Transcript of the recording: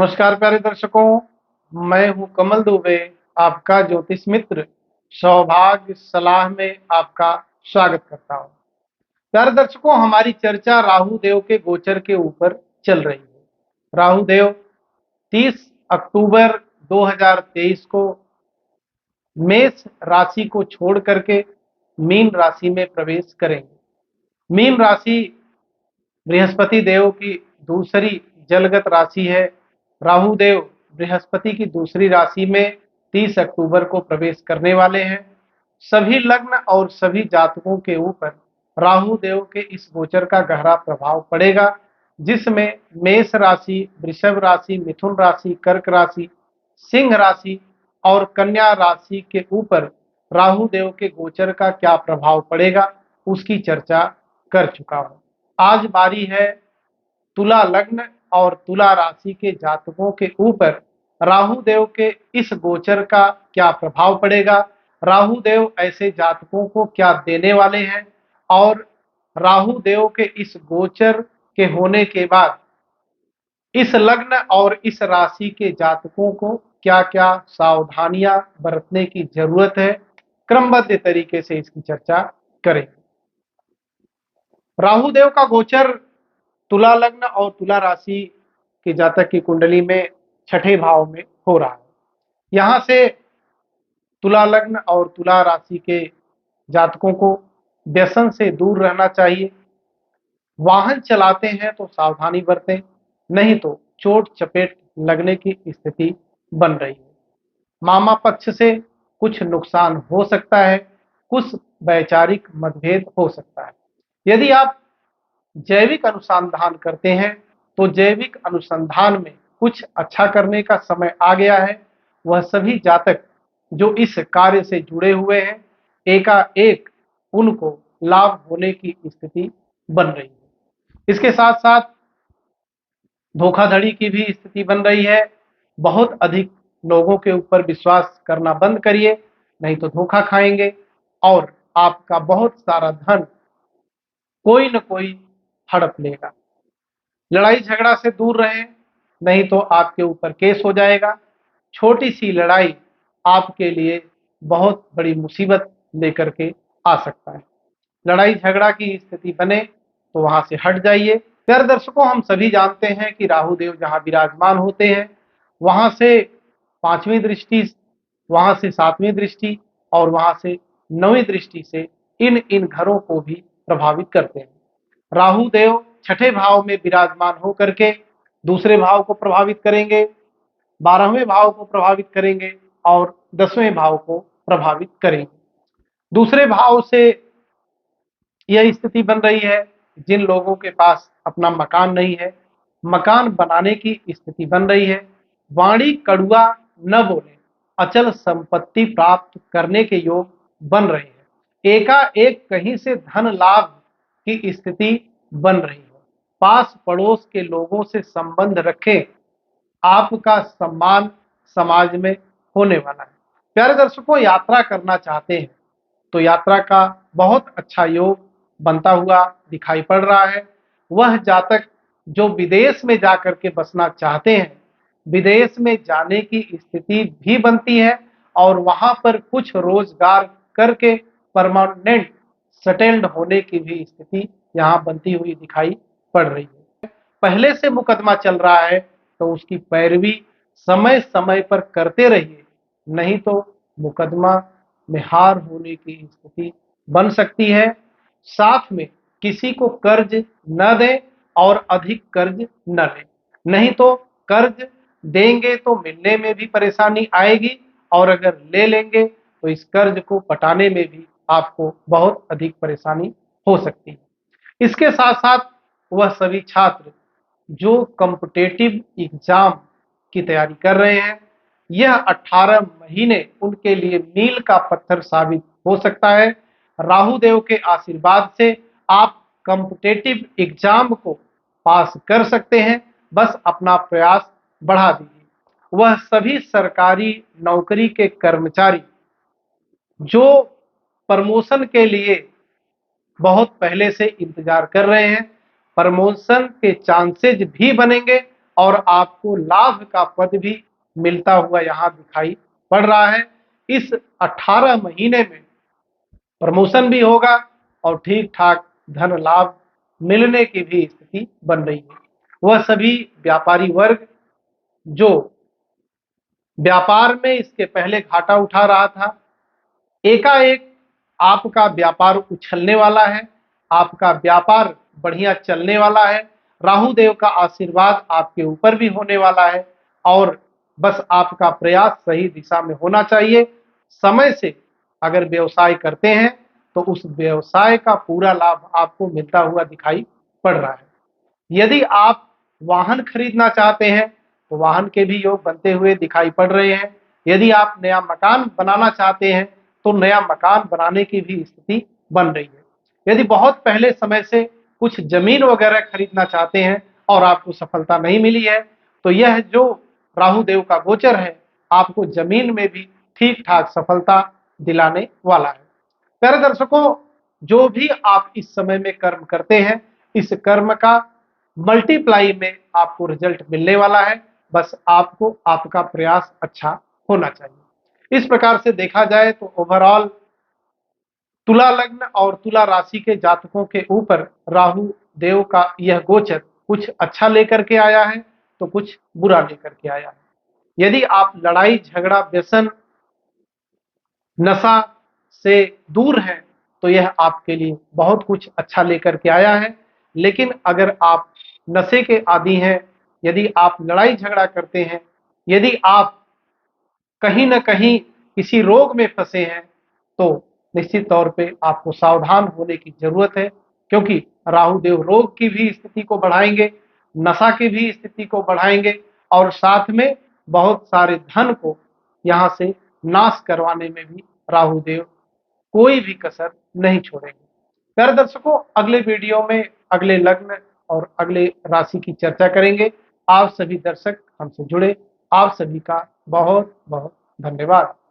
नमस्कार प्यारे दर्शकों, मैं हूं कमल दुबे, आपका ज्योतिष मित्र सौभाग्य सलाह में आपका स्वागत करता हूं। प्यारे दर्शकों, हमारी चर्चा राहु देव के गोचर के ऊपर चल रही है। राहु देव 30 अक्टूबर 2023 को मेष राशि को छोड़ करके मीन राशि में प्रवेश करेंगे। मीन राशि बृहस्पति देव की दूसरी जलगत राशि है। राहु देव बृहस्पति की दूसरी राशि में 30 अक्टूबर को प्रवेश करने वाले हैं। सभी लग्न और सभी जातकों के ऊपर राहु देव के इस गोचर का गहरा प्रभाव पड़ेगा, जिसमें मेष राशि, वृषभ राशि, मिथुन राशि, कर्क राशि, सिंह राशि और कन्या राशि के ऊपर राहु देव के गोचर का क्या प्रभाव पड़ेगा उसकी चर्चा कर चुका हूं। आज बारी है तुला लग्न और तुला राशि के जातकों के ऊपर राहु देव के इस गोचर का क्या प्रभाव पड़ेगा, राहु देव ऐसे जातकों को क्या देने वाले हैं और राहु देव के इस गोचर के होने के बाद इस लग्न और इस राशि के जातकों को क्या क्या सावधानियां बरतने की जरूरत है, क्रमबद्ध तरीके से इसकी चर्चा करेंगे। राहु देव का गोचर तुला लग्न और तुला राशि के जातक की कुंडली में छठे भाव में हो रहा है। यहां से तुला लग्न और तुला राशि के जातकों को व्यसन से दूर रहना चाहिए। वाहन चलाते हैं तो सावधानी बरतें, नहीं तो चोट चपेट लगने की स्थिति बन रही है। मामा पक्ष से कुछ नुकसान हो सकता है, कुछ वैचारिक मतभेद हो सकता है। यदि आप जैविक अनुसंधान करते हैं तो जैविक अनुसंधान में कुछ अच्छा करने का समय आ गया है। वह सभी जातक जो इस कार्य से जुड़े हुए हैं, एकाएक उनको लाभ होने की स्थिति बन रही है। इसके साथ साथ धोखाधड़ी की भी स्थिति बन रही है। बहुत अधिक लोगों के ऊपर विश्वास करना बंद करिए, नहीं तो धोखा खाएंगे और आपका बहुत सारा धन कोई न कोई हड़प लेगा। लड़ाई झगड़ा से दूर रहें, नहीं तो आपके ऊपर केस हो जाएगा। छोटी सी लड़ाई आपके लिए बहुत बड़ी मुसीबत लेकर के आ सकता है। लड़ाई झगड़ा की स्थिति बने तो वहां से हट जाइए। प्यारे दर्शकों, हम सभी जानते हैं कि राहु देव जहां विराजमान होते हैं वहां से पांचवी दृष्टि, वहां से सातवीं दृष्टि और वहां से नौवीं दृष्टि से इन इन घरों को भी प्रभावित करते हैं। राहु देव छठे भाव में विराजमान होकर के दूसरे भाव को प्रभावित करेंगे, 12वें भाव को प्रभावित करेंगे और 10वें भाव को प्रभावित करेंगे। दूसरे भाव से यह स्थिति बन रही है, जिन लोगों के पास अपना मकान नहीं है, मकान बनाने की स्थिति बन रही है। वाणी कड़ुआ न बोले, अचल संपत्ति प्राप्त करने के योग बन रहे हैं। एकाएक कहीं से धन लाभ की स्थिति बन रही है। पास पड़ोस के लोगों से संबंध रखें, आपका सम्मान समाज में होने वाला है। प्यारे दर्शकों, यात्रा करना चाहते हैं तो यात्रा का बहुत अच्छा योग बनता हुआ दिखाई पड़ रहा है। वह जातक जो विदेश में जाकर के बसना चाहते हैं, विदेश में जाने की स्थिति भी बनती है और वहां पर कुछ रोजगार करके परमानेंट सेटल्ड होने की भी स्थिति यहाँ बनती हुई दिखाई पड़ रही है। पहले से मुकदमा चल रहा है तो उसकी पैरवी समय समय पर करते रहिए, नहीं तो मुकदमा में हार होने की स्थिति बन सकती है। साथ में किसी को कर्ज न दें और अधिक कर्ज न लें, नहीं तो कर्ज देंगे तो मिलने में भी परेशानी आएगी और अगर ले लेंगे तो इस कर्ज को पटाने में भी आपको बहुत अधिक परेशानी हो सकती है। इसके साथ साथ वह सभी छात्र जो कॉम्पिटिटिव एग्जाम की तैयारी कर रहे हैं, यह 18 महीने उनके लिए मील का पत्थर साबित हो सकता है। राहु देव के आशीर्वाद से आप कॉम्पिटिटिव एग्जाम को पास कर सकते हैं, बस अपना प्रयास बढ़ा दीजिए। वह सभी सरकारी नौकरी के कर्मचारी जो प्रमोशन के लिए बहुत पहले से इंतजार कर रहे हैं, प्रमोशन के चांसेज भी बनेंगे और आपको लाभ का पद भी मिलता हुआ यहाँ दिखाई पड़ रहा है। इस 18 महीने में प्रमोशन भी होगा और ठीक ठाक धन लाभ मिलने की भी स्थिति बन रही है। वह सभी व्यापारी वर्ग जो व्यापार में इसके पहले घाटा उठा रहा था, एकाएक आपका व्यापार उछलने वाला है, आपका व्यापार बढ़िया चलने वाला है। राहु देव का आशीर्वाद आपके ऊपर भी होने वाला है और बस आपका प्रयास सही दिशा में होना चाहिए। समय से अगर व्यवसाय करते हैं तो उस व्यवसाय का पूरा लाभ आपको मिलता हुआ दिखाई पड़ रहा है। यदि आप वाहन खरीदना चाहते हैं तो वाहन के भी योग बनते हुए दिखाई पड़ रहे हैं। यदि आप नया मकान बनाना चाहते हैं तो नया मकान बनाने की भी स्थिति बन रही है। यदि बहुत पहले समय से कुछ जमीन वगैरह खरीदना चाहते हैं और आपको सफलता नहीं मिली है तो यह जो राहु देव का गोचर है आपको जमीन में भी ठीक ठाक सफलता दिलाने वाला है। प्यारे दर्शकों, जो भी आप इस समय में कर्म करते हैं इस कर्म का मल्टीप्लाई में आपको रिजल्ट मिलने वाला है। बस आपको आपका प्रयास अच्छा होना चाहिए। इस प्रकार से देखा जाए तो ओवरऑल तुला लग्न और तुला राशि के जातकों के ऊपर राहु देव का यह गोचर कुछ अच्छा लेकर के आया है तो कुछ बुरा लेकर के आया है। यदि आप लड़ाई झगड़ा व्यसन नशा से दूर हैं तो यह आपके लिए बहुत कुछ अच्छा लेकर के आया है। लेकिन अगर आप नशे के आदी हैं, यदि आप लड़ाई झगड़ा करते हैं, यदि आप कहीं न कहीं किसी रोग में फंसे हैं तो निश्चित तौर पे आपको सावधान होने की जरूरत है, क्योंकि राहु देव रोग की भी स्थिति को बढ़ाएंगे, नशा की भी स्थिति को बढ़ाएंगे और साथ में बहुत सारे धन को यहाँ से नाश करवाने में भी राहु देव कोई भी कसर नहीं छोड़ेंगे। प्यारे दर्शकों, अगले वीडियो में अगले लग्न और अगले राशि की चर्चा करेंगे। आप सभी दर्शक हमसे जुड़े, आप सभी का बहुत बहुत धन्यवाद।